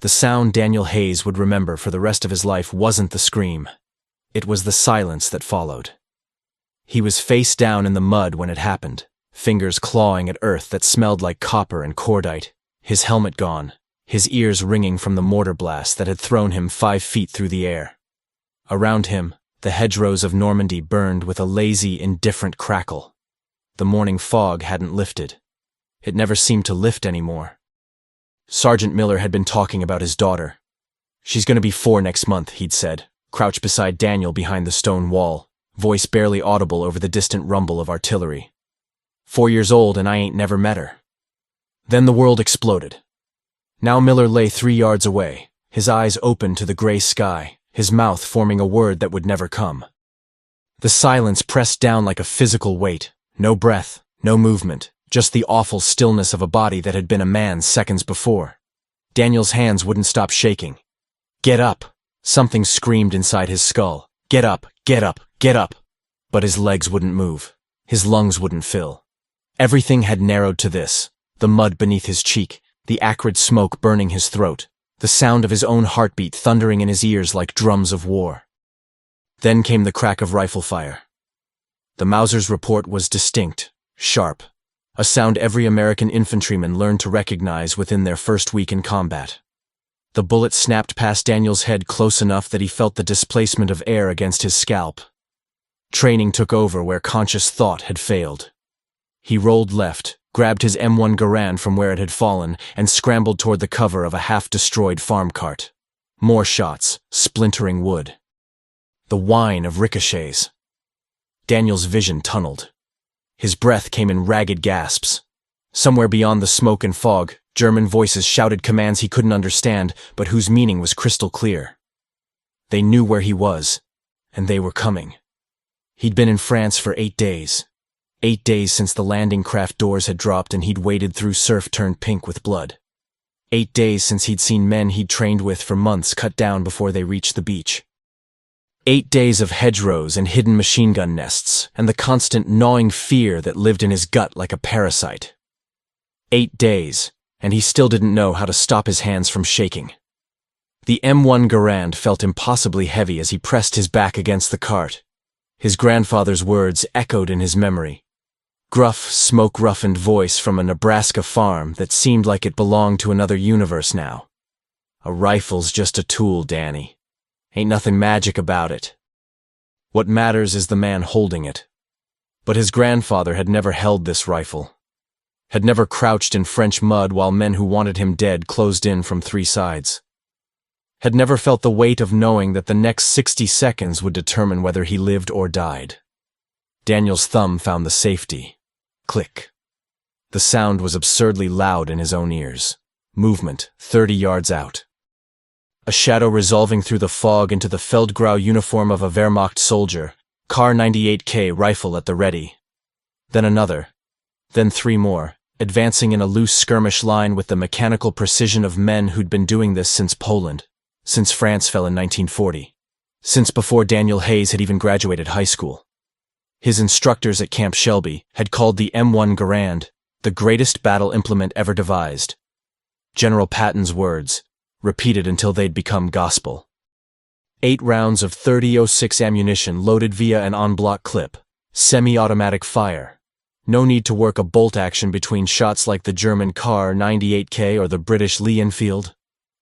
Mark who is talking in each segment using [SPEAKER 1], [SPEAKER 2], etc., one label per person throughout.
[SPEAKER 1] The sound Daniel Hayes would remember for the rest of his life wasn't the scream. It was the silence that followed. He was face down in the mud when it happened, fingers clawing at earth that smelled like copper and cordite, his helmet gone, his ears ringing from the mortar blast that had thrown him 5 feet through the air. Around him, the hedgerows of Normandy burned with a lazy, indifferent crackle. The morning fog hadn't lifted. It never seemed to lift anymore. Sergeant Miller had been talking about his daughter. "She's going to be 4 next month," he'd said, crouched beside Daniel behind the stone wall, voice barely audible over the distant rumble of artillery. 4 years old and I ain't never met her. Then the world exploded. Now Miller lay 3 yards away, his eyes open to the gray sky, his mouth forming a word that would never come. The silence pressed down like a physical weight, no breath, no movement, just the awful stillness of a body that had been a man seconds before. Daniel's hands wouldn't stop shaking. "Get up!" Something screamed inside his skull. "Get up! Get up! Get up!" But his legs wouldn't move. His lungs wouldn't fill. Everything had narrowed to this: the mud beneath his cheek, the acrid smoke burning his throat, the sound of his own heartbeat thundering in his ears like drums of war. Then came the crack of rifle fire. The Mauser's report was distinct, sharp, a sound every American infantryman learned to recognize within their first week in combat. The bullet snapped past Daniel's head close enough that he felt the displacement of air against his scalp. Training took over where conscious thought had failed. He rolled left, grabbed his M1 Garand from where it had fallen, and scrambled toward the cover of a half-destroyed farm cart. More shots, splintering wood. The whine of ricochets. Daniel's vision tunneled. His breath came in ragged gasps. Somewhere beyond the smoke and fog, German voices shouted commands he couldn't understand, but whose meaning was crystal clear. They knew where he was, and they were coming. He'd been in France for 8 days. 8 days since the landing craft doors had dropped and he'd waded through surf turned pink with blood. 8 days since he'd seen men he'd trained with for months cut down before they reached the beach. 8 days of hedgerows and hidden machine gun nests, and the constant gnawing fear that lived in his gut like a parasite. 8 days, and he still didn't know how to stop his hands from shaking. The M1 Garand felt impossibly heavy as he pressed his back against the cart. His grandfather's words echoed in his memory. Gruff, smoke-roughened voice from a Nebraska farm that seemed like it belonged to another universe now. "A rifle's just a tool, Danny. Ain't nothing magic about it. What matters is the man holding it." But his grandfather had never held this rifle. Had never crouched in French mud while men who wanted him dead closed in from 3 sides. Had never felt the weight of knowing that the next 60 seconds would determine whether he lived or died. Daniel's thumb found the safety. Click. The sound was absurdly loud in his own ears. Movement, 30 yards out. A shadow resolving through the fog into the Feldgrau uniform of a Wehrmacht soldier, Kar 98K rifle at the ready. Then another. Then 3 more, advancing in a loose skirmish line with the mechanical precision of men who'd been doing this since Poland, since France fell in 1940, since before Daniel Hayes had even graduated high school. His instructors at Camp Shelby had called the M1 Garand the greatest battle implement ever devised. General Patton's words, repeated until they'd become gospel. 8 rounds of .30-06 ammunition loaded via an en-bloc clip, semi-automatic fire. No need to work a bolt action between shots like the German Kar 98K or the British Lee Enfield.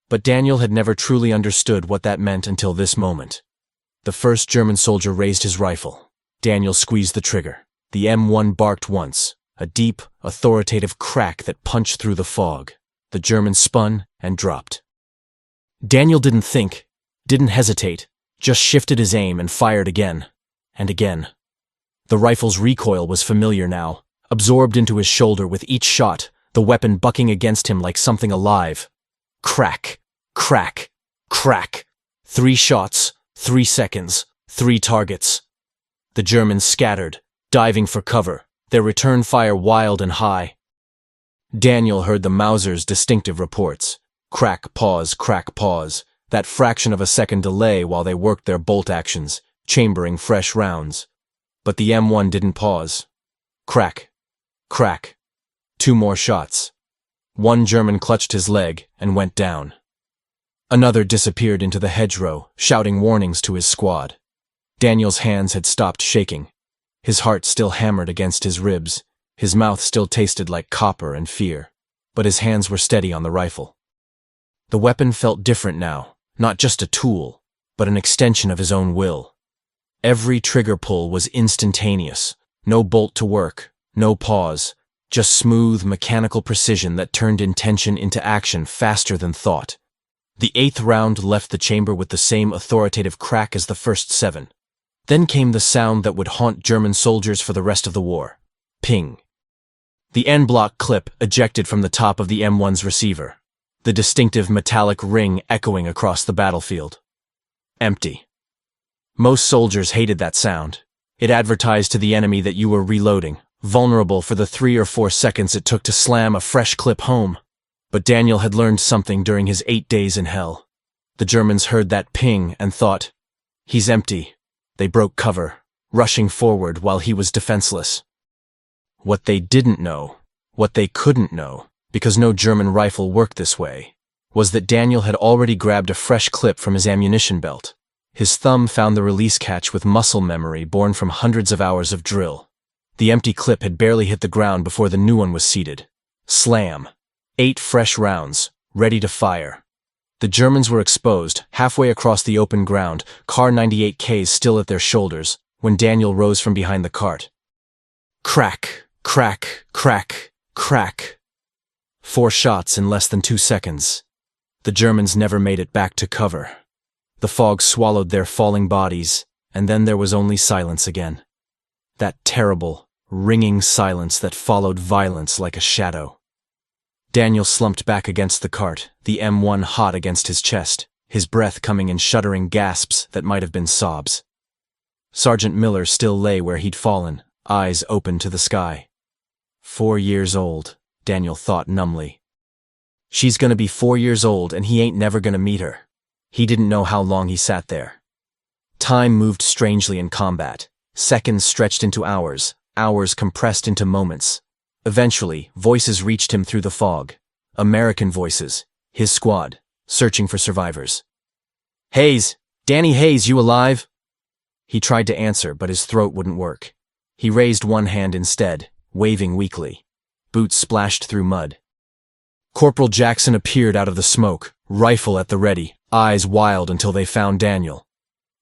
[SPEAKER 1] But Daniel had never truly understood what that meant until this moment. The first German soldier raised his rifle. Daniel squeezed the trigger. The M1 barked once, a deep, authoritative crack that punched through the fog. The German spun and dropped. Daniel didn't think, didn't hesitate, just shifted his aim and fired again, and again. The rifle's recoil was familiar now, absorbed into his shoulder with each shot, the weapon bucking against him like something alive. Crack, crack, crack. 3 shots, 3 seconds, 3 targets. The Germans scattered, diving for cover, their return fire wild and high. Daniel heard the Mauser's distinctive reports. Crack, pause, that fraction of a second delay while they worked their bolt actions, chambering fresh rounds. But the M1 didn't pause. Crack, crack. 2 more shots. One German clutched his leg and went down. Another disappeared into the hedgerow, shouting warnings to his squad. Daniel's hands had stopped shaking. His heart still hammered against his ribs. His mouth still tasted like copper and fear. But his hands were steady on the rifle. The weapon felt different now, not just a tool, but an extension of his own will. Every trigger pull was instantaneous. No bolt to work, no pause, just smooth, mechanical precision that turned intention into action faster than thought. The 8th round left the chamber with the same authoritative crack as the first 7. Then came the sound that would haunt German soldiers for the rest of the war. Ping. The N-block clip ejected from the top of the M1's receiver, the distinctive metallic ring echoing across the battlefield. Empty. Most soldiers hated that sound. It advertised to the enemy that you were reloading, vulnerable for the 3 or 4 seconds it took to slam a fresh clip home. But Daniel had learned something during his 8 days in hell. The Germans heard that ping and thought, "He's empty." They broke cover, rushing forward while he was defenseless. What they didn't know, what they couldn't know, because no German rifle worked this way, was that Daniel had already grabbed a fresh clip from his ammunition belt. His thumb found the release catch with muscle memory born from hundreds of hours of drill. The empty clip had barely hit the ground before the new one was seated. Slam. 8 fresh rounds, ready to fire. The Germans were exposed, halfway across the open ground, Kar 98Ks still at their shoulders, when Daniel rose from behind the cart. Crack, crack, crack, crack. 4 shots in less than 2 seconds. The Germans never made it back to cover. The fog swallowed their falling bodies, and then there was only silence again. That terrible, ringing silence that followed violence like a shadow. Daniel slumped back against the cart, the M1 hot against his chest, his breath coming in shuddering gasps that might have been sobs. Sergeant Miller still lay where he'd fallen, eyes open to the sky. 4 years old, Daniel thought numbly. She's gonna be 4 years old and he ain't never gonna meet her. He didn't know how long he sat there. Time moved strangely in combat. Seconds stretched into hours, hours compressed into moments. Eventually, voices reached him through the fog. American voices, his squad, searching for survivors. "Hayes! Danny Hayes, you alive?" He tried to answer, but his throat wouldn't work. He raised one hand instead, waving weakly. Boots splashed through mud. Corporal Jackson appeared out of the smoke, rifle at the ready, eyes wild until they found Daniel.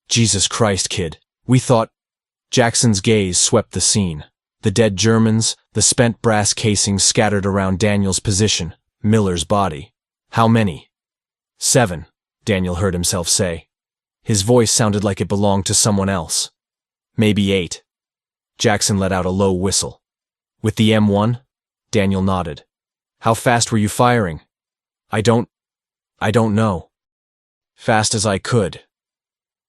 [SPEAKER 1] "Jesus Christ, kid, we thought—" Jackson's gaze swept the scene. The dead Germans, the spent brass casings scattered around Daniel's position, Miller's body. "How many?" "7, Daniel heard himself say. His voice sounded like it belonged to someone else. "Maybe 8. Jackson let out a low whistle. "With the M1? Daniel nodded. "How fast were you firing?" I don't know." "Fast as I could."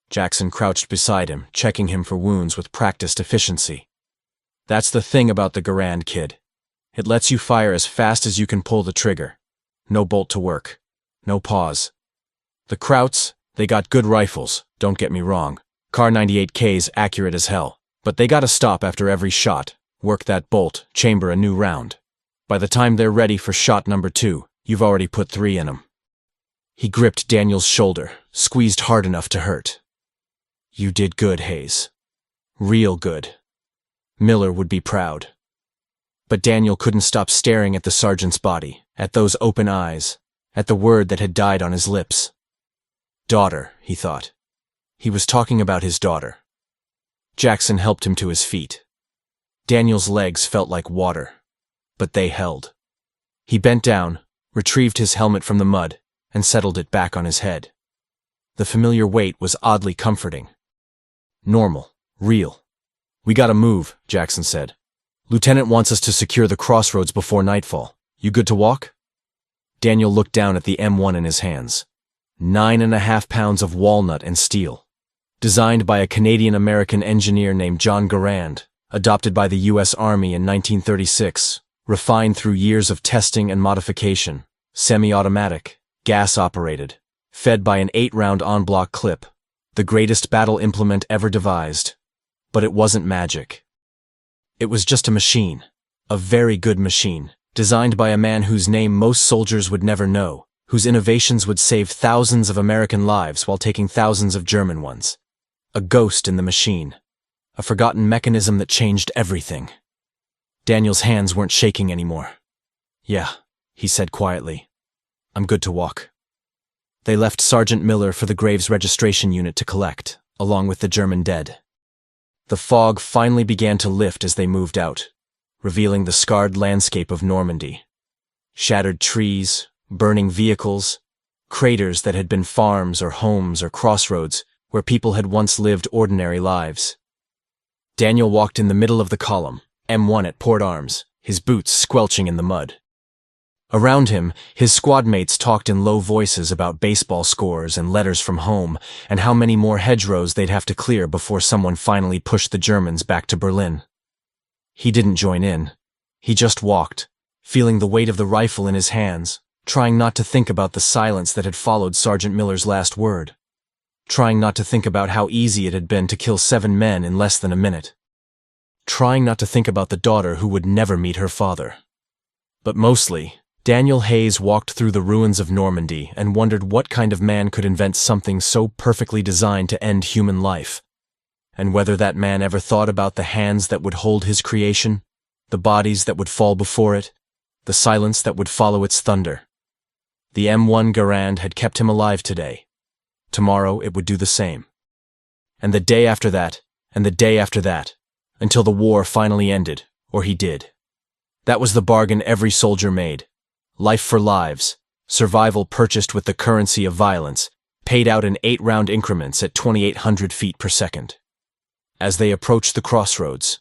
[SPEAKER 1] Jackson crouched beside him, checking him for wounds with practiced efficiency. "That's the thing about the Garand, kid. It lets you fire as fast as you can pull the trigger. No bolt to work. No pause. The Krauts, they got good rifles, don't get me wrong. Kar 98K's accurate as hell. But they gotta stop after every shot, work that bolt, chamber a new round. By the time they're ready for shot number 2, you've already put 3 in them." He gripped Daniel's shoulder, squeezed hard enough to hurt. "You did good, Hayes. Real good." Miller would be proud. But Daniel couldn't stop staring at the sergeant's body, at those open eyes, at the word that had died on his lips. Daughter, he thought. He was talking about his daughter. Jackson helped him to his feet. Daniel's legs felt like water, but they held. He bent down, retrieved his helmet from the mud, and settled it back on his head. The familiar weight was oddly comforting. Normal, real. "We gotta move," Jackson said. "Lieutenant wants us to secure the crossroads before nightfall. You good to walk?" Daniel looked down at the M1 in his hands. 9.5 pounds of walnut and steel. Designed by a Canadian-American engineer named John Garand, adopted by the U.S. Army in 1936, refined through years of testing and modification, semi-automatic, gas-operated, fed by an 8-round en-bloc clip, the greatest battle implement ever devised. But it wasn't magic. It was just a machine, a very good machine, designed by a man whose name most soldiers would never know, whose innovations would save thousands of American lives while taking thousands of German ones. A ghost in the machine. A forgotten mechanism that changed everything. Daniel's hands weren't shaking anymore. "Yeah," he said quietly. "I'm good to walk." They left Sergeant Miller for the Graves registration unit to collect, along with the German dead. The fog finally began to lift as they moved out, revealing the scarred landscape of Normandy. Shattered trees, burning vehicles, craters that had been farms or homes or crossroads where people had once lived ordinary lives. Daniel walked in the middle of the column, M1 at port arms, his boots squelching in the mud. Around him, his squad mates talked in low voices about baseball scores and letters from home, and how many more hedgerows they'd have to clear before someone finally pushed the Germans back to Berlin. He didn't join in. He just walked, feeling the weight of the rifle in his hands, trying not to think about the silence that had followed Sergeant Miller's last word. Trying not to think about how easy it had been to kill 7 men in less than a minute. Trying not to think about the daughter who would never meet her father. But mostly, Daniel Hayes walked through the ruins of Normandy and wondered what kind of man could invent something so perfectly designed to end human life, and whether that man ever thought about the hands that would hold his creation, the bodies that would fall before it, the silence that would follow its thunder. The M1 Garand had kept him alive today. Tomorrow it would do the same. And the day after that, and the day after that, until the war finally ended, or he did. That was the bargain every soldier made. Life for lives, survival purchased with the currency of violence, paid out in 8-round increments at 2,800 feet per second. As they approached the crossroads,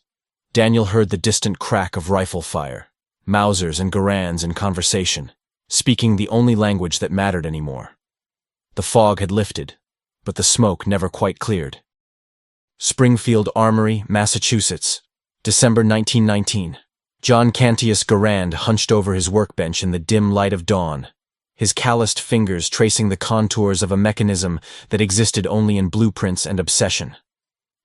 [SPEAKER 1] Daniel heard the distant crack of rifle fire, Mausers and Garands in conversation, speaking the only language that mattered anymore. The fog had lifted, but the smoke never quite cleared. Springfield Armory, Massachusetts, December 1919. John Cantius Garand hunched over his workbench in the dim light of dawn, his calloused fingers tracing the contours of a mechanism that existed only in blueprints and obsession.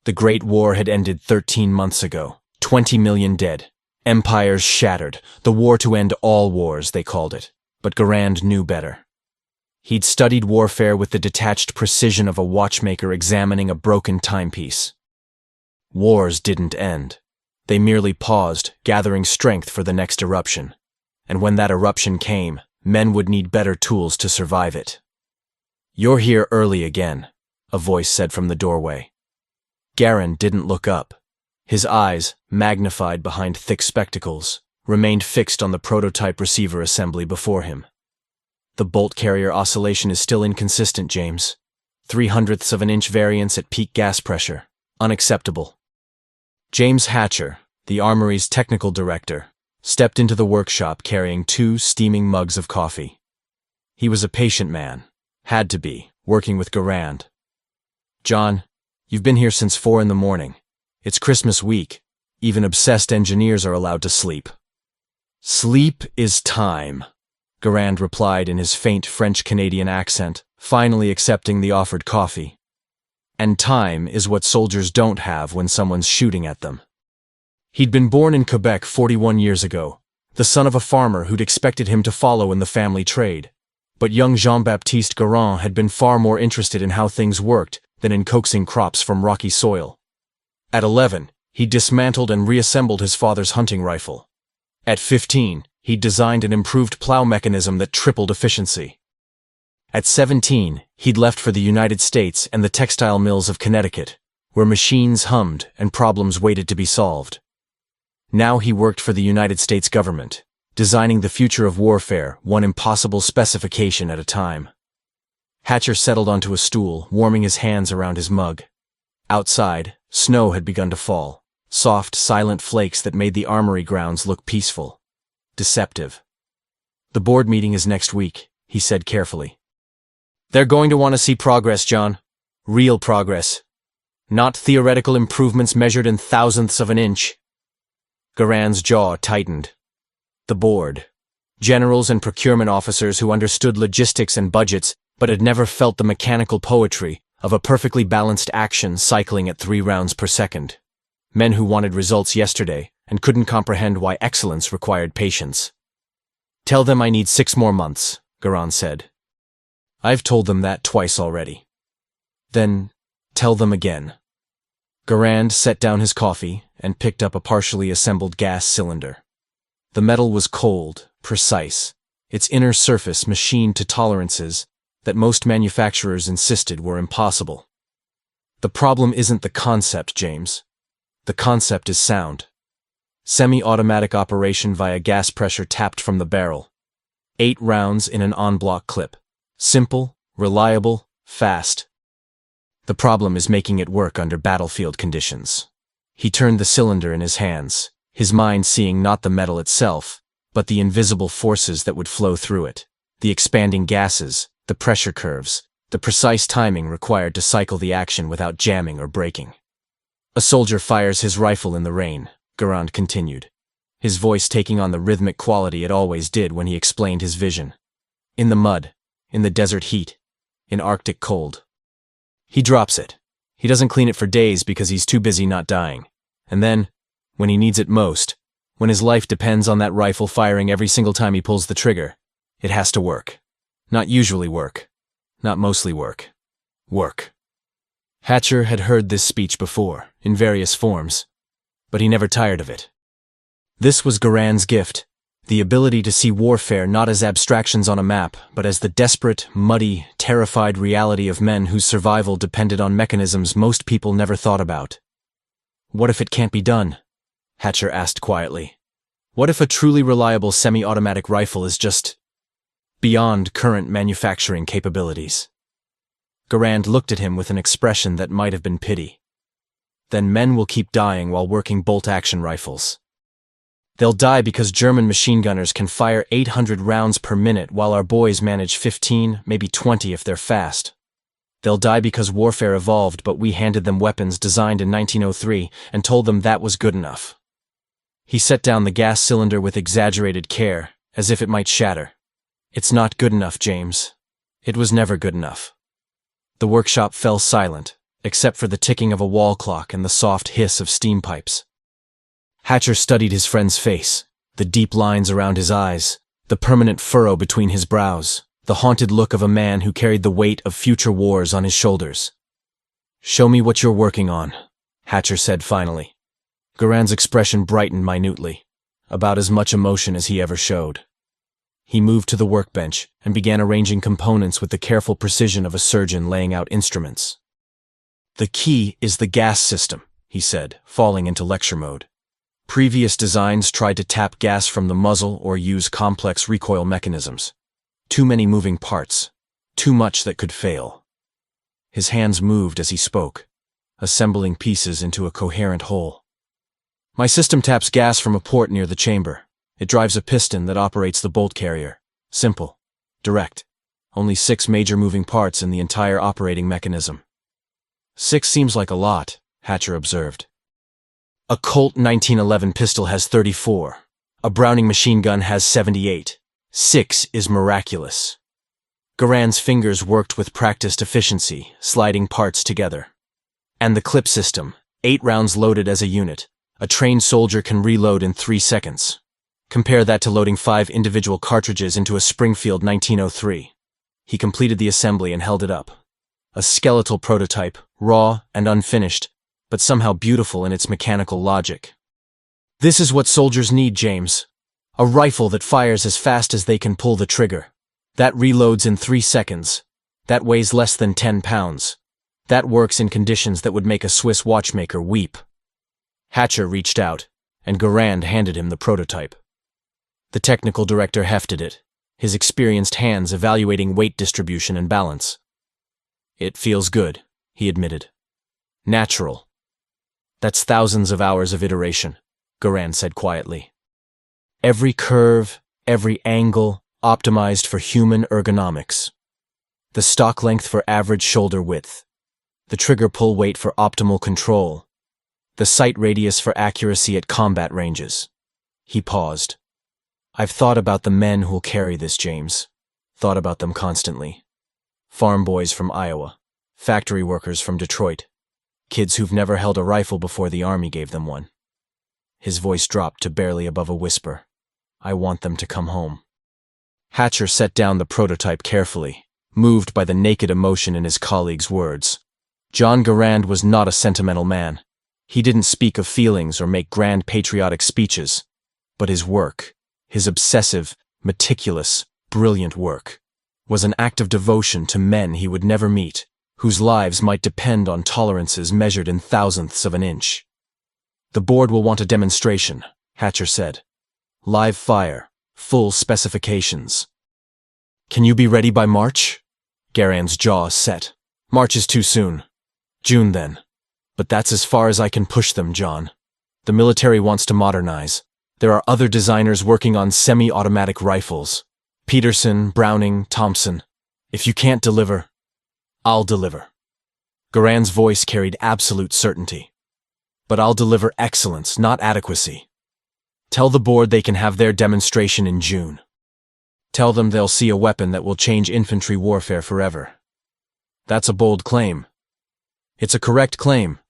[SPEAKER 1] The Great War had ended 13 months ago, 20 million dead, empires shattered, the war to end all wars, they called it, but Garand knew better. He'd studied warfare with the detached precision of a watchmaker examining a broken timepiece. Wars didn't end. They merely paused, gathering strength for the next eruption. And when that eruption came, men would need better tools to survive it. "You're here early again," a voice said from the doorway. Garand didn't look up. His eyes, magnified behind thick spectacles, remained fixed on the prototype receiver assembly before him. "The bolt carrier oscillation is still inconsistent, James. 0.03 of an inch variance at peak gas pressure. Unacceptable." James Hatcher, the Armory's technical director, stepped into the workshop carrying 2 steaming mugs of coffee. He was a patient man, had to be, working with Garand. "John, you've been here since 4 in the morning. It's Christmas week. Even obsessed engineers are allowed to sleep." "Sleep is time," Garand replied in his faint French-Canadian accent, finally accepting the offered coffee. "And time is what soldiers don't have when someone's shooting at them." He'd been born in Quebec 41 years ago, the son of a farmer who'd expected him to follow in the family trade. But young Jean-Baptiste Garand had been far more interested in how things worked than in coaxing crops from rocky soil. At 11, he dismantled and reassembled his father's hunting rifle. At 15, he designed an improved plow mechanism that tripled efficiency. At 17, he'd left for the United States and the textile mills of Connecticut, where machines hummed and problems waited to be solved. Now he worked for the United States government, designing the future of warfare one impossible specification at a time. Hatcher settled onto a stool, warming his hands around his mug. Outside, snow had begun to fall, soft, silent flakes that made the armory grounds look peaceful. Deceptive. "The board meeting is next week," he said carefully. "They're going to want to see progress, John. Real progress. Not theoretical improvements measured in thousandths of an inch." Garand's jaw tightened. The board. Generals and procurement officers who understood logistics and budgets but had never felt the mechanical poetry of a perfectly balanced action cycling at 3 rounds per second. Men who wanted results yesterday and couldn't comprehend why excellence required patience. "Tell them I need 6 more months," Garand said. I've told them that twice already. Then, tell them again. Garand set down his coffee and picked up a partially assembled gas cylinder. The metal was cold, precise, its inner surface machined to tolerances that most manufacturers insisted were impossible. The problem isn't the concept, James. The concept is sound. Semi-automatic operation via gas pressure tapped from the barrel. 8 rounds in an en-bloc clip. Simple, reliable, fast. The problem is making it work under battlefield conditions. He turned the cylinder in his hands, his mind seeing not the metal itself, but the invisible forces that would flow through it, the expanding gases, the pressure curves, the precise timing required to cycle the action without jamming or breaking. A soldier fires his rifle in the rain, Garand continued, his voice taking on the rhythmic quality it always did when he explained his vision. In the mud, in the desert heat, in Arctic cold. He drops it. He doesn't clean it for days because he's too busy not dying. And then, when he needs it most, when his life depends on that rifle firing every single time he pulls the trigger, it has to work. Not usually work. Not mostly work. Work. Hatcher had heard this speech before, in various forms, but he never tired of it. This was Garand's gift, the ability to see warfare not as abstractions on a map, but as the desperate, muddy, terrified reality of men whose survival depended on mechanisms most people never thought about. What if it can't be done? Hatcher asked quietly. What if a truly reliable semi-automatic rifle is just beyond current manufacturing capabilities? Garand looked at him with an expression that might have been pity. Then men will keep dying while working bolt-action rifles. They'll die because German machine gunners can fire 800 rounds per minute while our boys manage 15, maybe 20 if they're fast. They'll die because warfare evolved, but we handed them weapons designed in 1903 and told them that was good enough. He set down the gas cylinder with exaggerated care, as if it might shatter. It's not good enough, James. It was never good enough. The workshop fell silent, except for the ticking of a wall clock and the soft hiss of steam pipes. Hatcher studied his friend's face, the deep lines around his eyes, the permanent furrow between his brows, the haunted look of a man who carried the weight of future wars on his shoulders. Show me what you're working on, Hatcher said finally. Garand's expression brightened minutely, about as much emotion as he ever showed. He moved to the workbench and began arranging components with the careful precision of a surgeon laying out instruments. The key is the gas system, he said, falling into lecture mode. Previous designs tried to tap gas from the muzzle or use complex recoil mechanisms. Too many moving parts, too much that could fail. His hands moved as he spoke, assembling pieces into a coherent whole. My system taps gas from a port near the chamber. It drives a piston that operates the bolt carrier. Simple. Direct. Only 6 major moving parts in the entire operating mechanism. 6 seems like a lot, Hatcher observed. A Colt 1911 pistol has 34. A Browning machine gun has 78. 6 is miraculous. Garand's fingers worked with practiced efficiency, sliding parts together. And the clip system, 8 rounds loaded as a unit. A trained soldier can reload in 3 seconds. Compare that to loading 5 individual cartridges into a Springfield 1903. He completed the assembly and held it up. A skeletal prototype, raw and unfinished, but somehow beautiful in its mechanical logic. This is what soldiers need, James. A rifle that fires as fast as they can pull the trigger. That reloads in 3 seconds. That weighs less than 10 pounds. That works in conditions that would make a Swiss watchmaker weep. Hatcher reached out, and Garand handed him the prototype. The technical director hefted it, his experienced hands evaluating weight distribution and balance. It feels good, he admitted. Natural. That's thousands of hours of iteration, Garand said quietly. Every curve, every angle, optimized for human ergonomics. The stock length for average shoulder width. The trigger pull weight for optimal control. The sight radius for accuracy at combat ranges. He paused. I've thought about the men who'll carry this, James. Thought about them constantly. Farm boys from Iowa. Factory workers from Detroit. Kids who've never held a rifle before the army gave them one. His voice dropped to barely above a whisper. I want them to come home. Hatcher set down the prototype carefully, moved by the naked emotion in his colleague's words. John Garand was not a sentimental man. He didn't speak of feelings or make grand patriotic speeches. But his work, his obsessive, meticulous, brilliant work, was an act of devotion to men he would never meet, whose lives might depend on tolerances measured in thousandths of an inch. "The board will want a demonstration," Hatcher said. "Live fire, full specifications." "Can you be ready by March?" Garand's jaw set. "March is too soon. June, then. But that's as far as I can push them, John. The military wants to modernize. There are other designers working on semi-automatic rifles. Peterson, Browning, Thompson. If you can't deliver, I'll deliver." Garand's voice carried absolute certainty. "But I'll deliver excellence, not adequacy. Tell the board they can have their demonstration in June. Tell them they'll see a weapon that will change infantry warfare forever." "That's a bold claim." "It's a correct claim."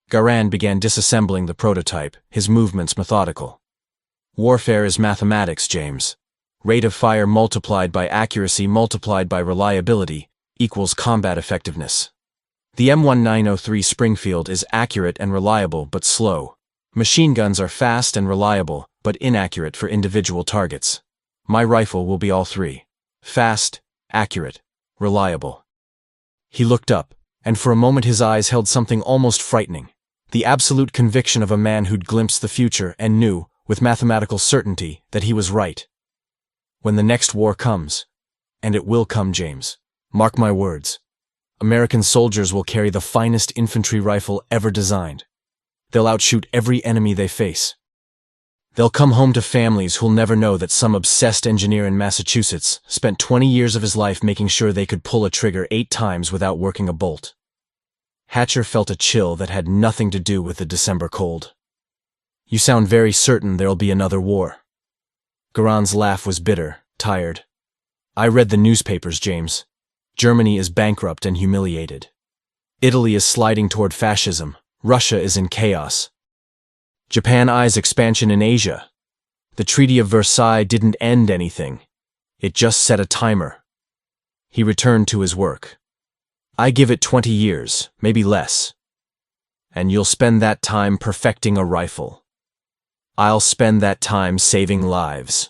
[SPEAKER 1] Garand began disassembling the prototype, his movements methodical. "Warfare is mathematics, James. Rate of fire multiplied by accuracy multiplied by reliability equals combat effectiveness. The M1903 Springfield is accurate and reliable but slow. Machine guns are fast and reliable but inaccurate for individual targets. My rifle will be all three: fast, accurate, reliable." He looked up, and for a moment his eyes held something almost frightening, the absolute conviction of a man who'd glimpsed the future and knew, with mathematical certainty, that he was right. "When the next war comes, and it will come, James, mark my words, American soldiers will carry the finest infantry rifle ever designed. They'll outshoot every enemy they face. They'll come home to families who'll never know that some obsessed engineer in Massachusetts spent 20 years of his life making sure they could pull a trigger 8 times without working a bolt." Hatcher felt a chill that had nothing to do with the December cold. "You sound very certain there'll be another war." Garand's laugh was bitter, tired. "I read the newspapers, James. Germany is bankrupt and humiliated. Italy is sliding toward fascism. Russia is in chaos. Japan eyes expansion in Asia. The Treaty of Versailles didn't end anything. It just set a timer." He returned to his work. "I give it 20 years, maybe less. And you'll spend that time perfecting a rifle. I'll spend that time saving lives."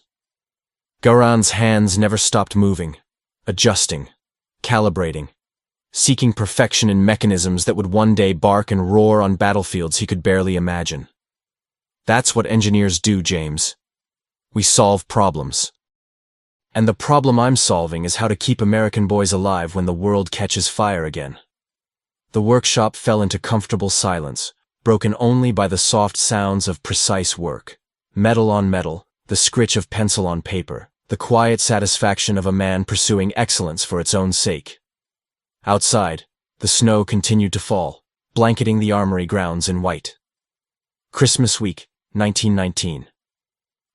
[SPEAKER 1] Garand's hands never stopped moving, adjusting, calibrating, seeking perfection in mechanisms that would one day bark and roar on battlefields he could barely imagine. That's what engineers do, James. We solve problems. And the problem I'm solving is how to keep American boys alive when the world catches fire again. The workshop fell into comfortable silence, broken only by the soft sounds of precise work. Metal on metal, the scritch of pencil on paper, the quiet satisfaction of a man pursuing excellence for its own sake. Outside, the snow continued to fall, blanketing the armory grounds in white. Christmas week, 1919.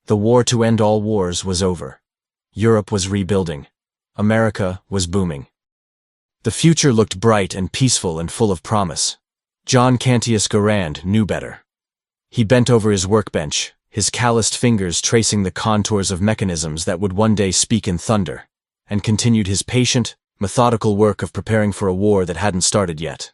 [SPEAKER 1] The war to end all wars was over. Europe was rebuilding. America was booming. The future looked bright and peaceful and full of promise. John Cantius Garand knew better. He bent over his workbench, his calloused fingers tracing the contours of mechanisms that would one day speak in thunder, and continued his patient, methodical work of preparing for a war that hadn't started yet.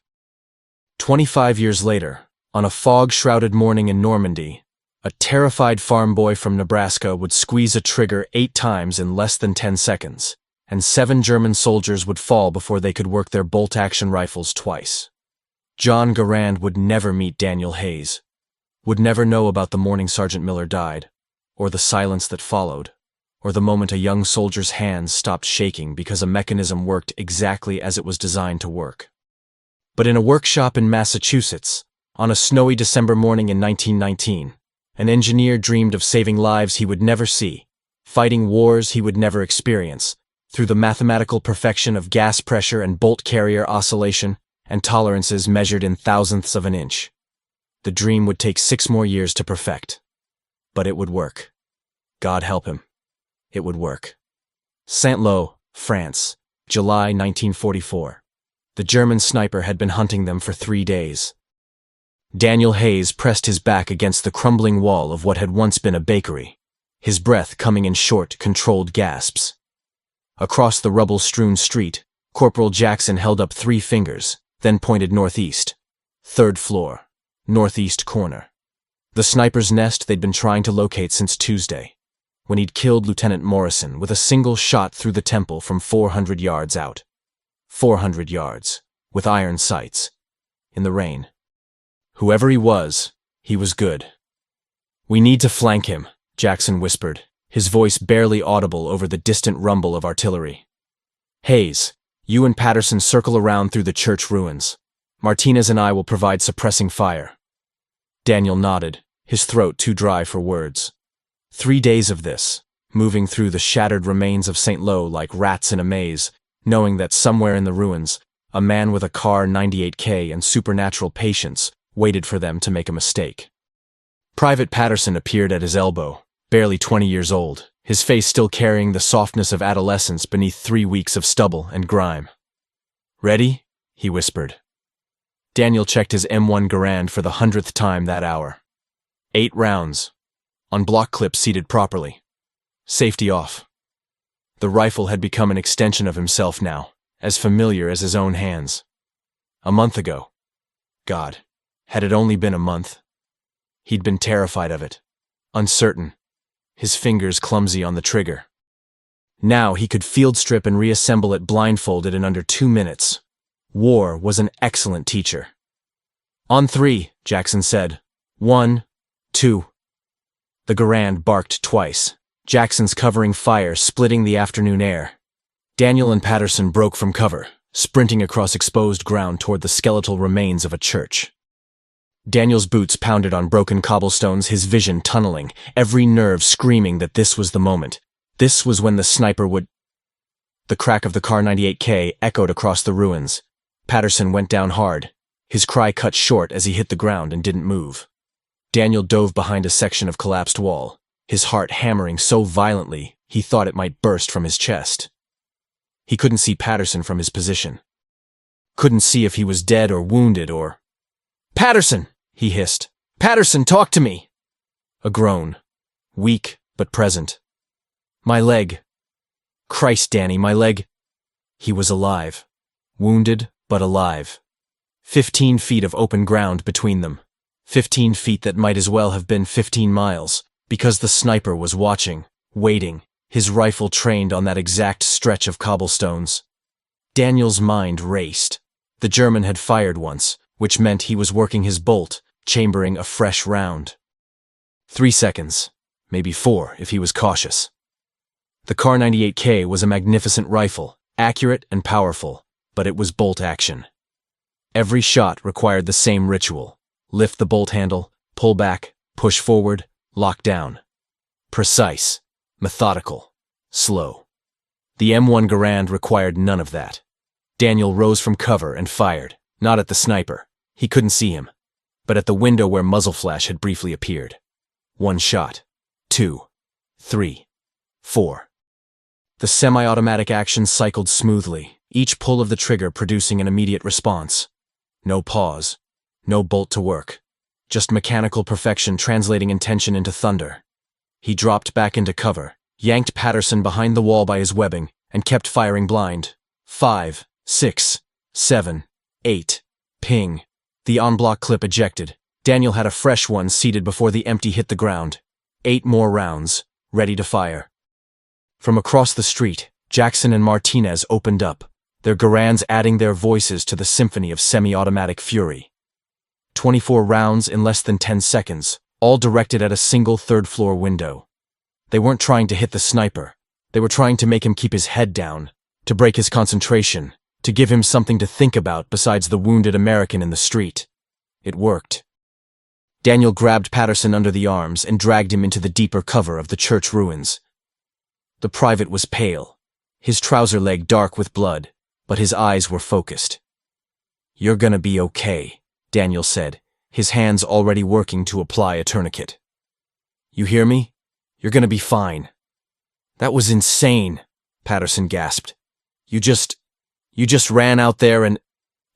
[SPEAKER 1] 25 years later, on a fog-shrouded morning in Normandy, a terrified farm boy from Nebraska would squeeze a trigger 8 times in less than 10 seconds, and 7 German soldiers would fall before they could work their bolt-action rifles twice. John Garand would never meet Daniel Hayes, would never know about the morning Sergeant Miller died, or the silence that followed, or the moment a young soldier's hands stopped shaking because a mechanism worked exactly as it was designed to work. But in a workshop in Massachusetts, on a snowy December morning in 1919, an engineer dreamed of saving lives he would never see, fighting wars he would never experience, through the mathematical perfection of gas pressure and bolt carrier oscillation and tolerances measured in thousandths of an inch. The dream would take 6 more years to perfect. But it would work. God help him. It would work. Saint-Lô, France, July 1944. The German sniper had been hunting them for 3 days. Daniel Hayes pressed his back against the crumbling wall of what had once been a bakery. his breath coming in short, controlled gasps. Across the rubble-strewn street, Corporal Jackson held up 3 fingers, then pointed northeast. 3rd floor, northeast corner. The sniper's nest they'd been trying to locate since Tuesday, when he'd killed Lieutenant Morrison with a single shot through the temple from 400 yards out. 400 yards, with iron sights. In the rain. Whoever he was good. "We need to flank him," Jackson whispered, his voice barely audible over the distant rumble of artillery. "Hayes, you and Patterson circle around through the church ruins. Martinez and I will provide suppressing fire." Daniel nodded, his throat too dry for words. 3 days of this, moving through the shattered remains of St. Lo like rats in a maze, knowing that somewhere in the ruins, a man with a Car 98K and supernatural patience waited for them to make a mistake. Private Patterson appeared at his elbow, barely 20 years old, his face still carrying the softness of adolescence beneath 3 weeks of stubble and grime. "Ready?" he whispered. Daniel checked his M1 Garand for the 100th time that hour. 8 rounds. On block clips seated properly. Safety off. The rifle had become an extension of himself now, as familiar as his own hands. A month ago. God, had it only been a month? He'd been terrified of it. Uncertain. His fingers clumsy on the trigger. Now he could field strip and reassemble it blindfolded in under 2 minutes. War was an excellent teacher. "On 3, Jackson said. 1, 2. The Garand barked twice, Jackson's covering fire splitting the afternoon air. Daniel and Patterson broke from cover, sprinting across exposed ground toward the skeletal remains of a church. Daniel's boots pounded on broken cobblestones, his vision tunneling, every nerve screaming that this was the moment. This was when the sniper would... The crack of the Car 98K echoed across the ruins. Patterson went down hard, his cry cut short as he hit the ground and didn't move. Daniel dove behind a section of collapsed wall, his heart hammering so violently he thought it might burst from his chest. He couldn't see Patterson from his position. Couldn't see if he was dead or wounded or... "Patterson!" he hissed. "Patterson, talk to me!" A groan. Weak, but present. "My leg. Christ, Danny, my leg." He was alive. Wounded, but alive. 15 feet of open ground between them. 15 feet that might as well have been 15 miles, because the sniper was watching, waiting, his rifle trained on that exact stretch of cobblestones. Daniel's mind raced. The German had fired once, which meant he was working his bolt, chambering a fresh round. 3 seconds, maybe 4 if he was cautious. The Car 98K was a magnificent rifle, accurate and powerful, but it was bolt action. Every shot required the same ritual. Lift the bolt handle, pull back, push forward, lock down. Precise, methodical, slow. The M1 Garand required none of that. Daniel rose from cover and fired, not at the sniper. He couldn't see him, but at the window where muzzle flash had briefly appeared. 1 shot, 2, 3, 4. The semi-automatic action cycled smoothly, each pull of the trigger producing an immediate response. No pause. No bolt to work. Just mechanical perfection translating intention into thunder. He dropped back into cover, yanked Patterson behind the wall by his webbing, and kept firing blind. 5, 6, 7, 8. Ping. The en-bloc clip ejected. Daniel had a fresh one seated before the empty hit the ground. 8 more rounds, ready to fire. From across the street, Jackson and Martinez opened up, their Garands adding their voices to the symphony of semi-automatic fury. 24 rounds in less than 10 seconds, all directed at a single 3rd-floor window. They weren't trying to hit the sniper. They were trying to make him keep his head down, to break his concentration, to give him something to think about besides the wounded American in the street. It worked. Daniel grabbed Patterson under the arms and dragged him into the deeper cover of the church ruins. The private was pale, his trouser leg dark with blood, but his eyes were focused. "You're gonna be okay," Daniel said, his hands already working to apply a tourniquet. "You hear me? You're gonna be fine." "That was insane," Patterson gasped. You just ran out there and..."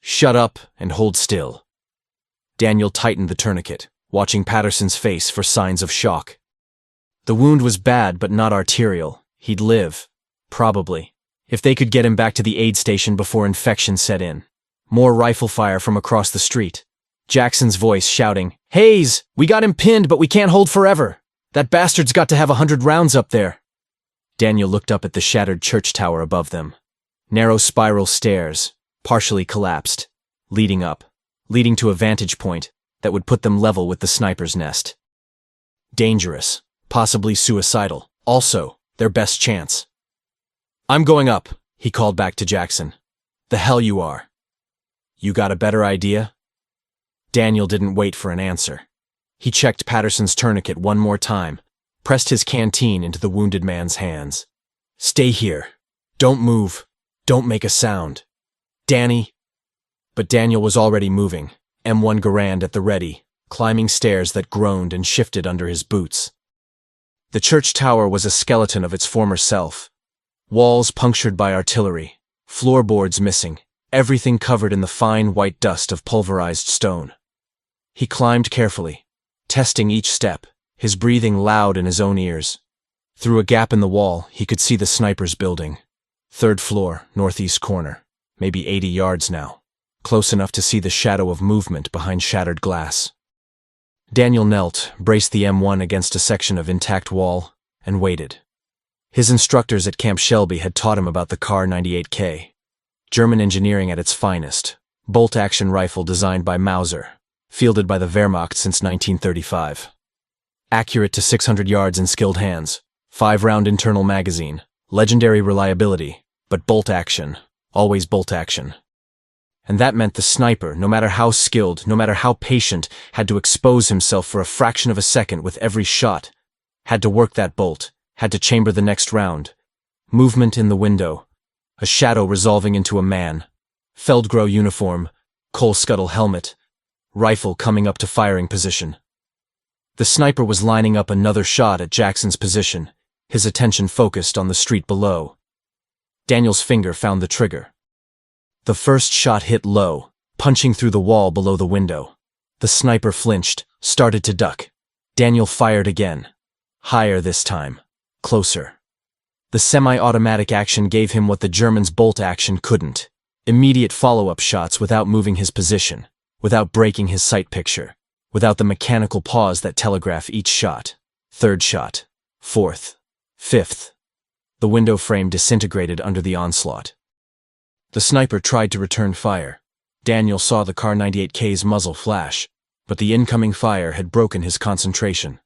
[SPEAKER 1] "Shut up and hold still." Daniel tightened the tourniquet, watching Patterson's face for signs of shock. The wound was bad but not arterial. He'd live. Probably. If they could get him back to the aid station before infection set in. More rifle fire from across the street. Jackson's voice shouting, "Hayes, we got him pinned, but we can't hold forever. That bastard's got to have 100 rounds up there." Daniel looked up at the shattered church tower above them. Narrow spiral stairs, partially collapsed, leading to a vantage point that would put them level with the sniper's nest. Dangerous, possibly suicidal, also their best chance. "I'm going up," he called back to Jackson. "The hell you are." "You got a better idea?" Daniel didn't wait for an answer. He checked Patterson's tourniquet one more time, pressed his canteen into the wounded man's hands. "Stay here. Don't move. Don't make a sound. Danny." But Daniel was already moving, M1 Garand at the ready, climbing stairs that groaned and shifted under his boots. The church tower was a skeleton of its former self. Walls punctured by artillery, floorboards missing, everything covered in the fine white dust of pulverized stone. He climbed carefully, testing each step, his breathing loud in his own ears. Through a gap in the wall, he could see the sniper's building. 3rd floor, northeast corner, maybe 80 yards now, close enough to see the shadow of movement behind shattered glass. Daniel knelt, braced the M1 against a section of intact wall, and waited. His instructors at Camp Shelby had taught him about the Kar 98K. German engineering at its finest, bolt-action rifle designed by Mauser, fielded by the Wehrmacht since 1935. Accurate to 600 yards in skilled hands, 5-round internal magazine, legendary reliability, but bolt-action, always bolt-action. And that meant the sniper, no matter how skilled, no matter how patient, had to expose himself for a fraction of a second with every shot, had to work that bolt, had to chamber the next round. Movement in the window, a shadow resolving into a man, Feldgrau uniform, coal scuttle helmet, rifle coming up to firing position. The sniper was lining up another shot at Jackson's position, his attention focused on the street below. Daniel's finger found the trigger. The first shot hit low, punching through the wall below the window. The sniper flinched, started to duck. Daniel fired again. Higher this time. Closer. The semi-automatic action gave him what the Germans' bolt action couldn't. Immediate follow-up shots without moving his position, without breaking his sight picture, without the mechanical pause that telegraph each shot. 3rd shot. 4th. 5th. The window frame disintegrated under the onslaught. The sniper tried to return fire. Daniel saw the Kar 98K's muzzle flash, but the incoming fire had broken his concentration.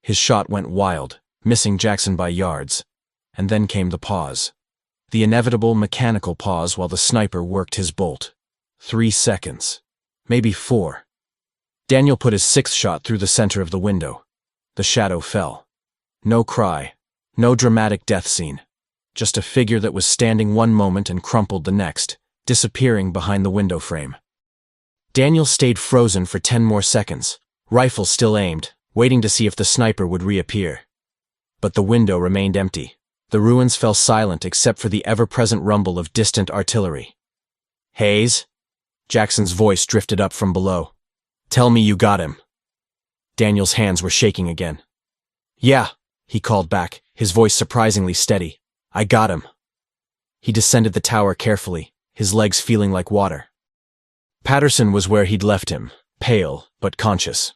[SPEAKER 1] His shot went wild, missing Jackson by yards. And then came the pause. The inevitable mechanical pause while the sniper worked his bolt. 3 seconds. Maybe 4. Daniel put his 6th shot through the center of the window. The shadow fell. No cry. No dramatic death scene. Just a figure that was standing one moment and crumpled the next, disappearing behind the window frame. Daniel stayed frozen for 10 more seconds, rifle still aimed, waiting to see if the sniper would reappear. But the window remained empty. The ruins fell silent except for the ever-present rumble of distant artillery. "Hayes?" Jackson's voice drifted up from below. "Tell me you got him." Daniel's hands were shaking again. "Yeah," he called back, his voice surprisingly steady. "I got him." He descended the tower carefully, his legs feeling like water. Patterson was where he'd left him, pale but conscious.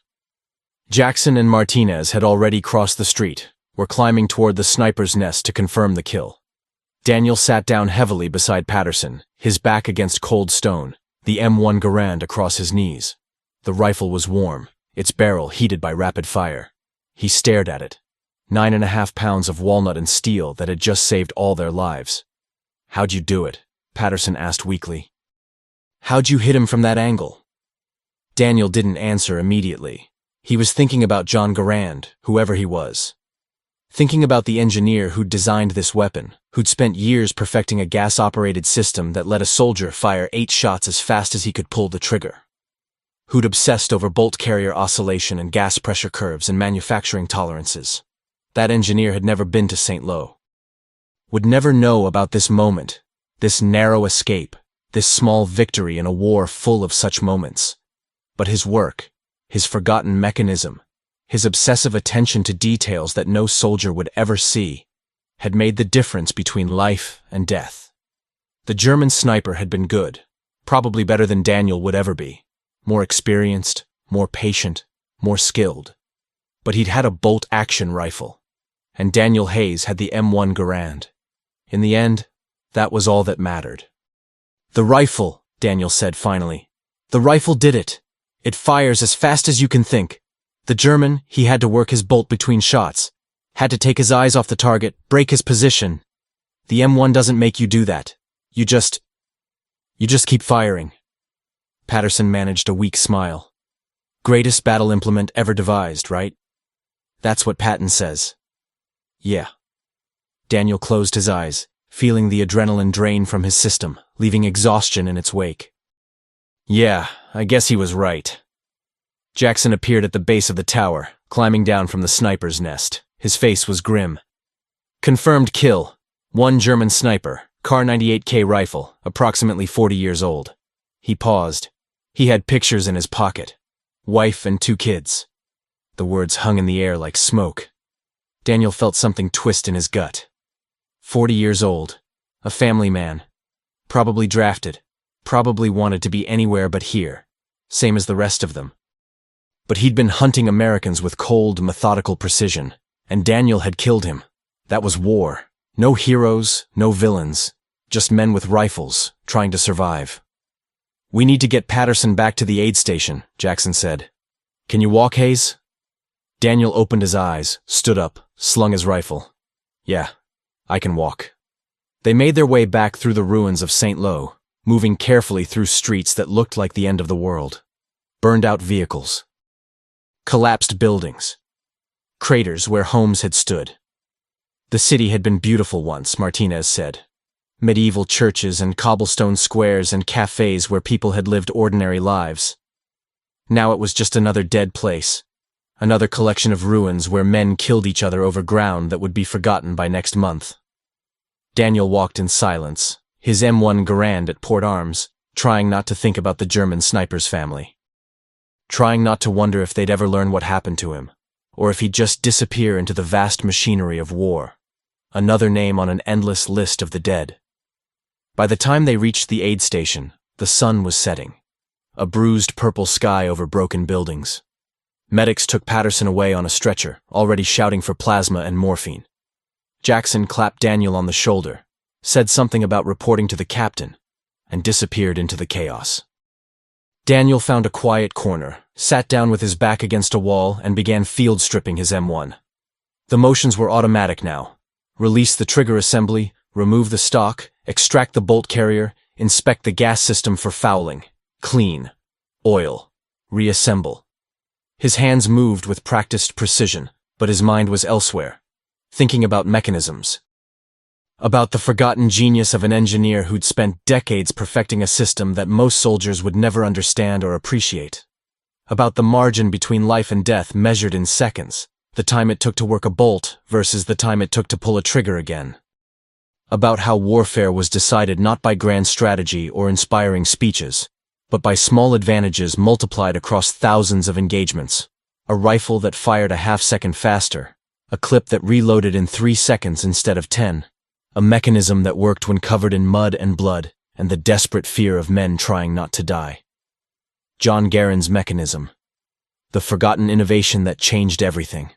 [SPEAKER 1] Jackson and Martinez had already crossed the street, were climbing toward the sniper's nest to confirm the kill. Daniel sat down heavily beside Patterson, his back against cold stone, the M1 Garand across his knees. The rifle was warm, its barrel heated by rapid fire. He stared at it. 9.5 pounds of walnut and steel that had just saved all their lives. "How'd you do it?" Patterson asked weakly. "How'd you hit him from that angle?" Daniel didn't answer immediately. He was thinking about John Garand, whoever he was. Thinking about the engineer who'd designed this weapon, who'd spent years perfecting a gas-operated system that let a soldier fire 8 shots as fast as he could pull the trigger. Who'd obsessed over bolt carrier oscillation and gas pressure curves and manufacturing tolerances. That engineer had never been to St. Lo. Would never know about this moment, this narrow escape, this small victory in a war full of such moments. But his work, his forgotten mechanism, his obsessive attention to details that no soldier would ever see, had made the difference between life and death. The German sniper had been good, probably better than Daniel would ever be, more experienced, more patient, more skilled. But he'd had a bolt-action rifle, and Daniel Hayes had the M1 Garand. In the end, that was all that mattered. "The rifle," Daniel said finally. "The rifle did it. It fires as fast as you can think. The German, he had to work his bolt between shots, had to take his eyes off the target, break his position. The M1 doesn't make you do that. You just keep firing." Patterson managed a weak smile. "Greatest battle implement ever devised, right?" "That's what Patton says." "Yeah." Daniel closed his eyes, feeling the adrenaline drain from his system, leaving exhaustion in its wake. "Yeah, I guess he was right." Jackson appeared at the base of the tower, climbing down from the sniper's nest. His face was grim. "Confirmed kill. One German sniper, Kar 98K rifle, approximately 40 years old." He paused. He had pictures in his pocket. Wife and 2 kids. The words hung in the air like smoke. Daniel felt something twist in his gut. 40 years old. A family man. Probably drafted. Probably wanted to be anywhere but here. Same as the rest of them. But he'd been hunting Americans with cold, methodical precision, and Daniel had killed him. That was war. No heroes, no villains. Just men with rifles, trying to survive. "We need to get Patterson back to the aid station," Jackson said. "Can you walk, Hayes?" Daniel opened his eyes, stood up, slung his rifle. "Yeah, I can walk." They made their way back through the ruins of St. Lo, moving carefully through streets that looked like the end of the world. Burned-out vehicles. Collapsed buildings. Craters where homes had stood. The city had been beautiful once, Martinez said. Medieval churches and cobblestone squares and cafes where people had lived ordinary lives. Now it was just another dead place. Another collection of ruins where men killed each other over ground that would be forgotten by next month. Daniel walked in silence, his M1 Garand at port arms, trying not to think about the German sniper's family. Trying not to wonder if they'd ever learn what happened to him, or if he'd just disappear into the vast machinery of war. Another name on an endless list of the dead. By the time they reached the aid station, the sun was setting. A bruised purple sky over broken buildings. Medics took Patterson away on a stretcher, already shouting for plasma and morphine. Jackson clapped Daniel on the shoulder, said something about reporting to the captain, and disappeared into the chaos. Daniel found a quiet corner, sat down with his back against a wall, and began field stripping his M1. The motions were automatic now. Release the trigger assembly, remove the stock, extract the bolt carrier, inspect the gas system for fouling, clean, oil, reassemble. His hands moved with practiced precision, but his mind was elsewhere, thinking about mechanisms. About the forgotten genius of an engineer who'd spent decades perfecting a system that most soldiers would never understand or appreciate. About the margin between life and death measured in seconds, the time it took to work a bolt versus the time it took to pull a trigger again. About how warfare was decided not by grand strategy or inspiring speeches, but by small advantages multiplied across thousands of engagements. A rifle that fired a half-second faster, a clip that reloaded in 3 seconds instead of 10, a mechanism that worked when covered in mud and blood, and the desperate fear of men trying not to die. John Garand's mechanism. The forgotten innovation that changed everything.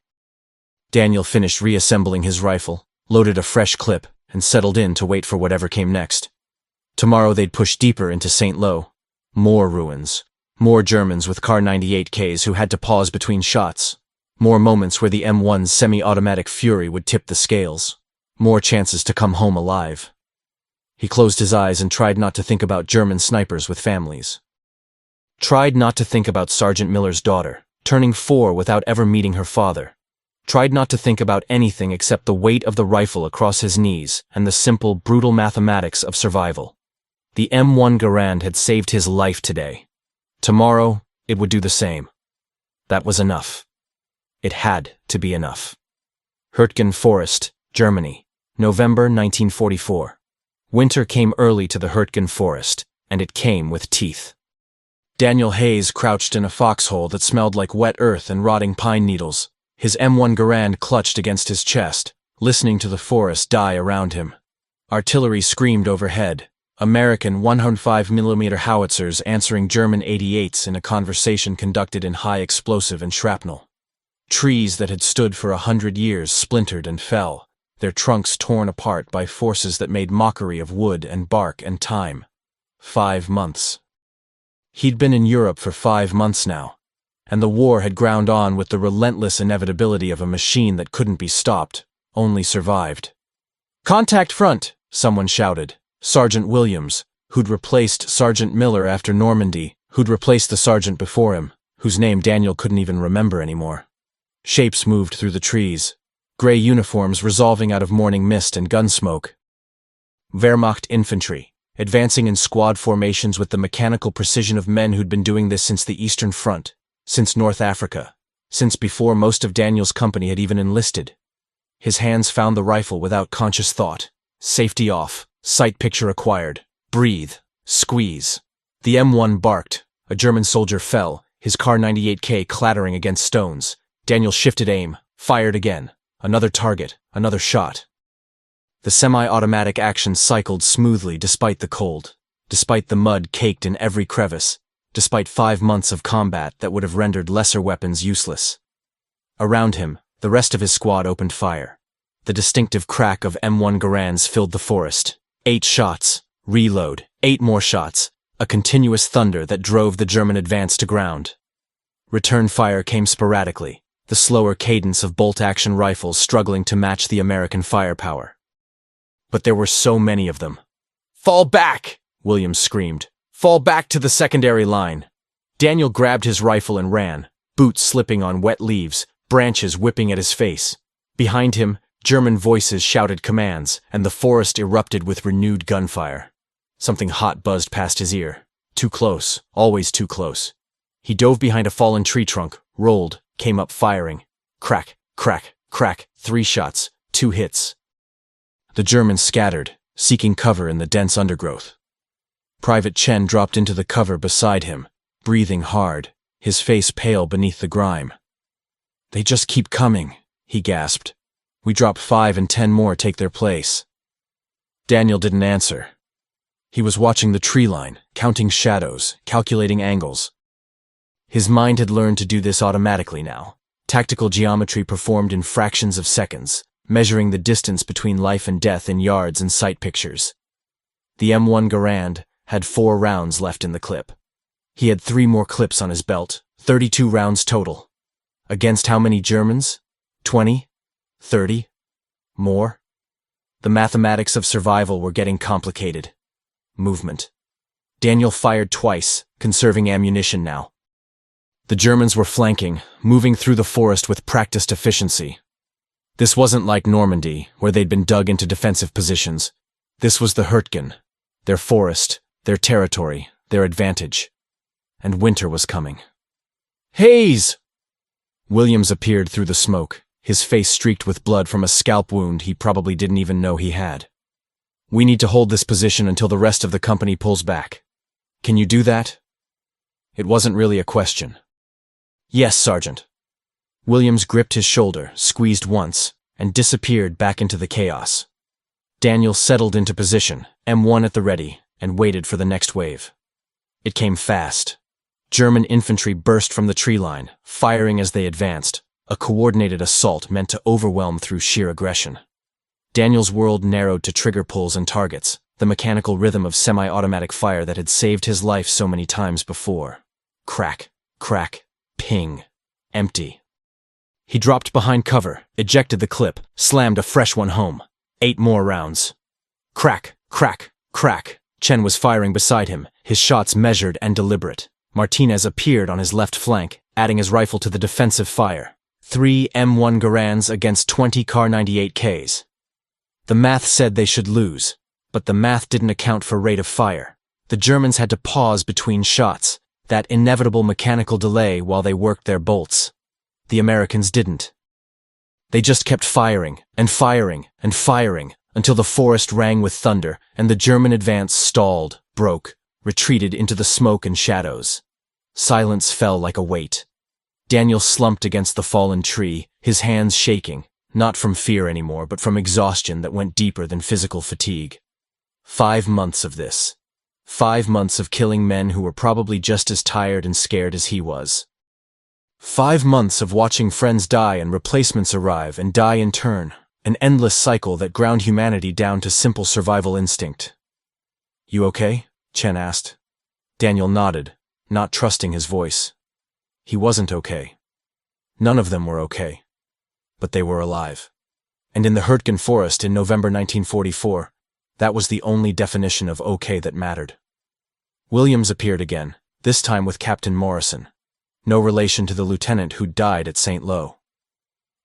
[SPEAKER 1] Daniel finished reassembling his rifle, loaded a fresh clip, and settled in to wait for whatever came next. Tomorrow they'd push deeper into St. Lo. More ruins. More Germans with Kar 98Ks who had to pause between shots. More moments where the M1's semi-automatic fury would tip the scales. More chances to come home alive. He closed his eyes and tried not to think about German snipers with families. Tried not to think about Sergeant Miller's daughter, turning 4 without ever meeting her father. Tried not to think about anything except the weight of the rifle across his knees and the simple, brutal mathematics of survival. The M1 Garand had saved his life today. Tomorrow, it would do the same. That was enough. It had to be enough. Hürtgen Forest, Germany, November 1944. Winter came early to the Hürtgen Forest, and it came with teeth. Daniel Hayes crouched in a foxhole that smelled like wet earth and rotting pine needles, his M1 Garand clutched against his chest, listening to the forest die around him. Artillery screamed overhead, American 105mm howitzers answering German 88s in a conversation conducted in high explosive and shrapnel. Trees that had stood for 100 years splintered and fell, their trunks torn apart by forces that made mockery of wood and bark and time. 5 months. He'd been in Europe for 5 months now, and the war had ground on with the relentless inevitability of a machine that couldn't be stopped, only survived. "Contact front!" someone shouted. Sergeant Williams, who'd replaced Sergeant Miller after Normandy, who'd replaced the sergeant before him, whose name Daniel couldn't even remember anymore. Shapes moved through the trees, gray uniforms resolving out of morning mist and gun smoke. Wehrmacht infantry, advancing in squad formations with the mechanical precision of men who'd been doing this since the Eastern Front, since North Africa, since before most of Daniel's company had even enlisted. His hands found the rifle without conscious thought. Safety off, sight picture acquired, breathe, squeeze. The M1 barked, a German soldier fell, his Kar 98K clattering against stones. Daniel shifted aim, fired again, another target, another shot. The semi-automatic action cycled smoothly despite the cold, despite the mud caked in every crevice, despite 5 months of combat that would have rendered lesser weapons useless. Around him, the rest of his squad opened fire. The distinctive crack of M1 Garands filled the forest. 8 shots, reload, 8 more shots, a continuous thunder that drove the German advance to ground. Return fire came sporadically, the slower cadence of bolt-action rifles struggling to match the American firepower. But there were so many of them. "Fall back!" Williams screamed. "Fall back to the secondary line!" Daniel grabbed his rifle and ran, boots slipping on wet leaves, branches whipping at his face. Behind him, German voices shouted commands, and the forest erupted with renewed gunfire. Something hot buzzed past his ear. Too close, always too close. He dove behind a fallen tree trunk, rolled, came up firing. Crack, crack, crack, 3 shots, 2 hits. The Germans scattered, seeking cover in the dense undergrowth. Private Chen dropped into the cover beside him, breathing hard, his face pale beneath the grime. "They just keep coming," he gasped. "We drop 5 and 10 more take their place." Daniel didn't answer. He was watching the tree line, counting shadows, calculating angles. His mind had learned to do this automatically now. Tactical geometry performed in fractions of seconds, measuring the distance between life and death in yards and sight pictures. The M1 Garand had 4 rounds left in the clip. He had 3 more clips on his belt, 32 rounds total. Against how many Germans? 20? 30? More? The mathematics of survival were getting complicated. Movement. Daniel fired twice, conserving ammunition now. The Germans were flanking, moving through the forest with practiced efficiency. This wasn't like Normandy, where they'd been dug into defensive positions. This was the Hurtgen, their forest, their territory, their advantage. And winter was coming. "Hayes!" Williams appeared through the smoke, his face streaked with blood from a scalp wound he probably didn't even know he had. "We need to hold this position until the rest of the company pulls back. Can you do that?" It wasn't really a question. "Yes, Sergeant." Williams gripped his shoulder, squeezed once, and disappeared back into the chaos. Daniel settled into position, M1 at the ready, and waited for the next wave. It came fast. German infantry burst from the tree line, firing as they advanced, a coordinated assault meant to overwhelm through sheer aggression. Daniel's world narrowed to trigger pulls and targets, the mechanical rhythm of semi-automatic fire that had saved his life so many times before. Crack, crack, ping, empty. He dropped behind cover, ejected the clip, slammed a fresh one home. 8 more rounds. Crack, crack, crack. Chen was firing beside him, his shots measured and deliberate. Martinez appeared on his left flank, adding his rifle to the defensive fire. 3 M1 Garands against 20 Kar 98Ks. The math said they should lose, but the math didn't account for rate of fire. The Germans had to pause between shots, that inevitable mechanical delay while they worked their bolts. The Americans didn't. They just kept firing, and firing, and firing, until the forest rang with thunder, and the German advance stalled, broke, retreated into the smoke and shadows. Silence fell like a weight. Daniel slumped against the fallen tree, his hands shaking, not from fear anymore, but from exhaustion that went deeper than physical fatigue. 5 months of this. 5 months of killing men who were probably just as tired and scared as he was. 5 months of watching friends die and replacements arrive and die in turn, an endless cycle that ground humanity down to simple survival instinct. "You okay?" Chen asked. Daniel nodded, not trusting his voice. He wasn't okay. None of them were okay. But they were alive. And in the Hurtgen forest in November 1944, that was the only definition of okay that mattered. Williams appeared again, this time with Captain Morrison. No relation to the lieutenant who'd died at St. Lo.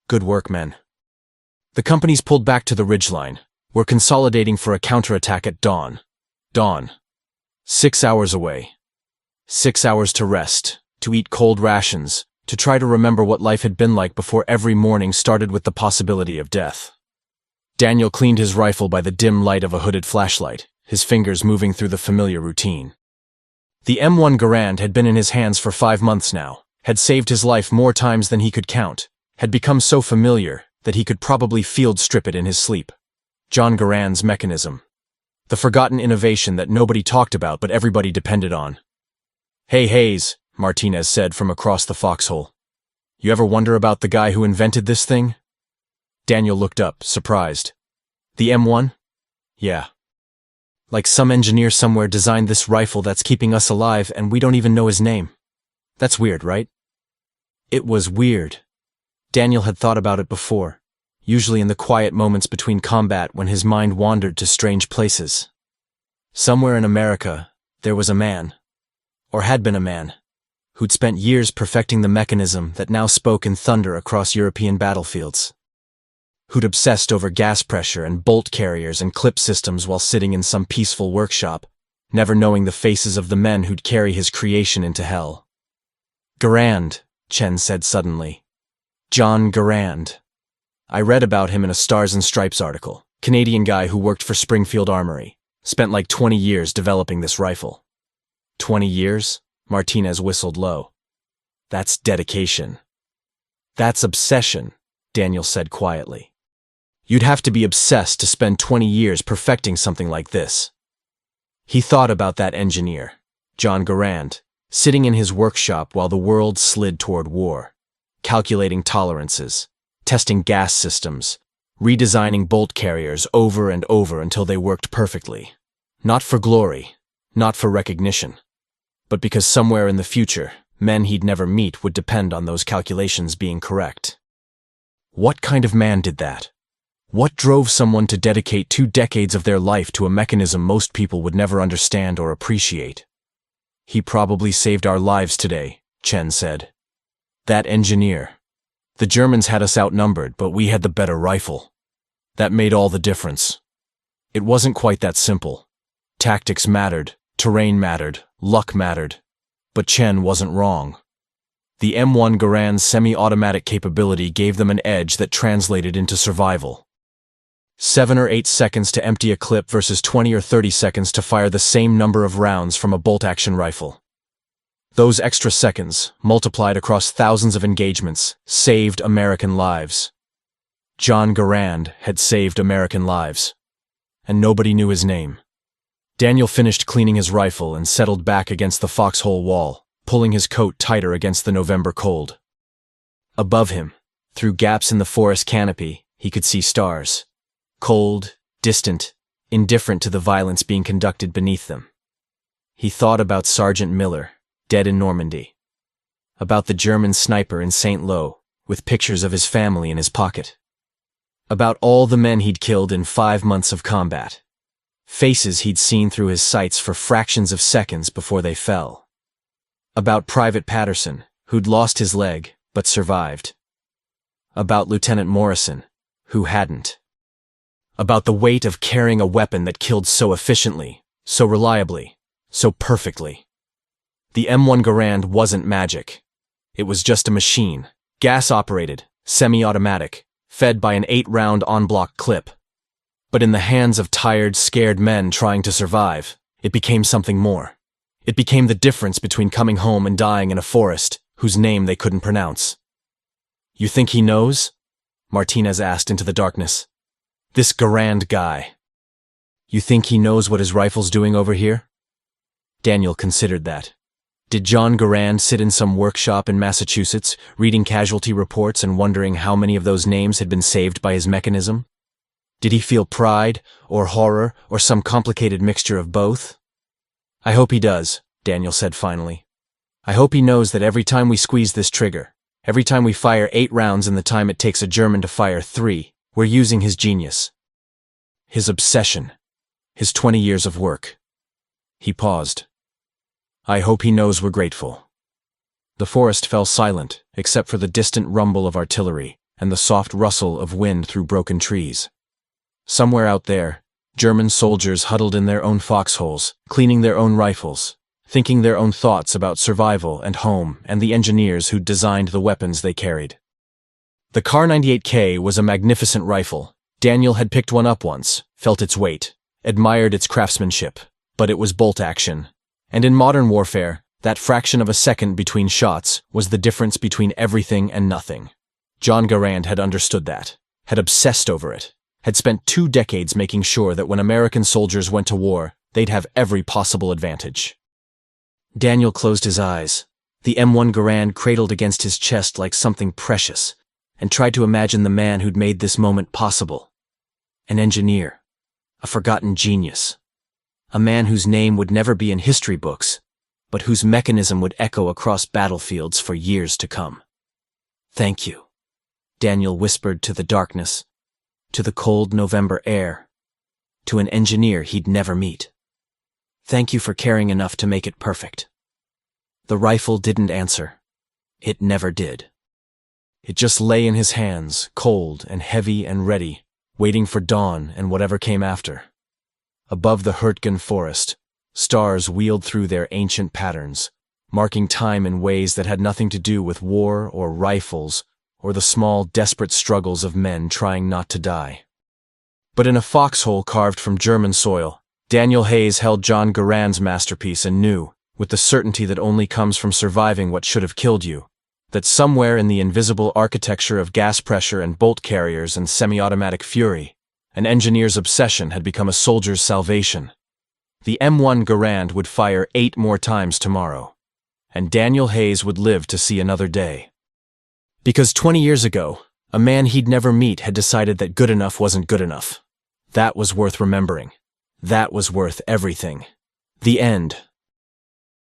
[SPEAKER 1] "Good work, men." The companies pulled back to the ridgeline, were consolidating for a counterattack at dawn. Dawn. 6 hours away. 6 hours to rest, to eat cold rations, to try to remember what life had been like before every morning started with the possibility of death. Daniel cleaned his rifle by the dim light of a hooded flashlight, his fingers moving through the familiar routine. The M1 Garand had been in his hands for 5 months now, had saved his life more times than he could count, had become so familiar that he could probably field strip it in his sleep. John Garand's mechanism. The forgotten innovation that nobody talked about but everybody depended on. "Hey Hayes," Martinez said from across the foxhole. "You ever wonder about the guy who invented this thing?" Daniel looked up, surprised. "The M1? Yeah. Like some engineer somewhere designed this rifle that's keeping us alive and we don't even know his name. That's weird, right?" It was weird. Daniel had thought about it before, usually in the quiet moments between combat when his mind wandered to strange places. Somewhere in America, there was a man, or had been a man, who'd spent years perfecting the mechanism that now spoke in thunder across European battlefields. Who'd obsessed over gas pressure and bolt carriers and clip systems while sitting in some peaceful workshop, never knowing the faces of the men who'd carry his creation into hell. "Garand," Chen said suddenly. "John Garand. I read about him in a Stars and Stripes article. Canadian guy who worked for Springfield Armory. Spent like 20 years developing this rifle." 20 years? Martinez whistled low. "That's dedication. That's obsession," Daniel said quietly. "You'd have to be obsessed to spend 20 years perfecting something like this." He thought about that engineer, John Garand, sitting in his workshop while the world slid toward war, calculating tolerances, testing gas systems, redesigning bolt carriers over and over until they worked perfectly. Not for glory, not for recognition, but because somewhere in the future, men he'd never meet would depend on those calculations being correct. What kind of man did that? What drove someone to dedicate 2 decades of their life to a mechanism most people would never understand or appreciate? "He probably saved our lives today," Chen said. "That engineer. The Germans had us outnumbered, but we had the better rifle. That made all the difference. It wasn't quite that simple. Tactics mattered, terrain mattered, luck mattered. But Chen wasn't wrong. The M1 Garand's semi-automatic capability gave them an edge that translated into survival. 7 or 8 seconds to empty a clip versus 20 or 30 seconds to fire the same number of rounds from a bolt-action rifle. Those extra seconds, multiplied across thousands of engagements, saved American lives. John Garand had saved American lives. And nobody knew his name. Daniel finished cleaning his rifle and settled back against the foxhole wall, pulling his coat tighter against the November cold. Above him, through gaps in the forest canopy, he could see stars. Cold, distant, indifferent to the violence being conducted beneath them. He thought about Sergeant Miller, dead in Normandy. About the German sniper in St. Lo, with pictures of his family in his pocket. About all the men he'd killed in 5 months of combat. Faces he'd seen through his sights for fractions of seconds before they fell. About Private Patterson, who'd lost his leg, but survived. About Lieutenant Morrison, who hadn't. About the weight of carrying a weapon that killed so efficiently, so reliably, so perfectly. The M1 Garand wasn't magic. It was just a machine, gas-operated, semi-automatic, fed by an 8-round en-bloc clip. But in the hands of tired, scared men trying to survive, it became something more. It became the difference between coming home and dying in a forest whose name they couldn't pronounce. "You think he knows?" Martinez asked into the darkness. "This Garand guy. You think he knows what his rifle's doing over here?" Daniel considered that. Did John Garand sit in some workshop in Massachusetts, reading casualty reports and wondering how many of those names had been saved by his mechanism? Did he feel pride, or horror, or some complicated mixture of both? "I hope he does," Daniel said finally. "I hope he knows that every time we squeeze this trigger, every time we fire 8 rounds in the time it takes a German to fire 3, we're using his genius. His obsession. His 20 years of work." He paused. "I hope he knows we're grateful." The forest fell silent, except for the distant rumble of artillery and the soft rustle of wind through broken trees. Somewhere out there, German soldiers huddled in their own foxholes, cleaning their own rifles, thinking their own thoughts about survival and home and the engineers who'd designed the weapons they carried. The Kar 98K was a magnificent rifle. Daniel had picked one up once, felt its weight, admired its craftsmanship, but it was bolt action. And in modern warfare, that fraction of a second between shots was the difference between everything and nothing. John Garand had understood that, had obsessed over it, had spent 2 decades making sure that when American soldiers went to war, they'd have every possible advantage. Daniel closed his eyes, the M1 Garand cradled against his chest like something precious, and tried to imagine the man who'd made this moment possible. An engineer, a forgotten genius. A man whose name would never be in history books, but whose mechanism would echo across battlefields for years to come. "Thank you," Daniel whispered to the darkness, to the cold November air, to an engineer he'd never meet. "Thank you for caring enough to make it perfect." The rifle didn't answer. It never did. It just lay in his hands, cold and heavy and ready, waiting for dawn and whatever came after. Above the Hurtgen forest, stars wheeled through their ancient patterns, marking time in ways that had nothing to do with war or rifles or the small, desperate struggles of men trying not to die. But in a foxhole carved from German soil, Daniel Hayes held John Garand's masterpiece and knew, with the certainty that only comes from surviving what should have killed you, that somewhere in the invisible architecture of gas pressure and bolt carriers and semi-automatic fury, an engineer's obsession had become a soldier's salvation. The M1 Garand would fire 8 more times tomorrow, and Daniel Hayes would live to see another day. Because 20 years ago, a man he'd never meet had decided that good enough wasn't good enough. That was worth remembering. That was worth everything. The end.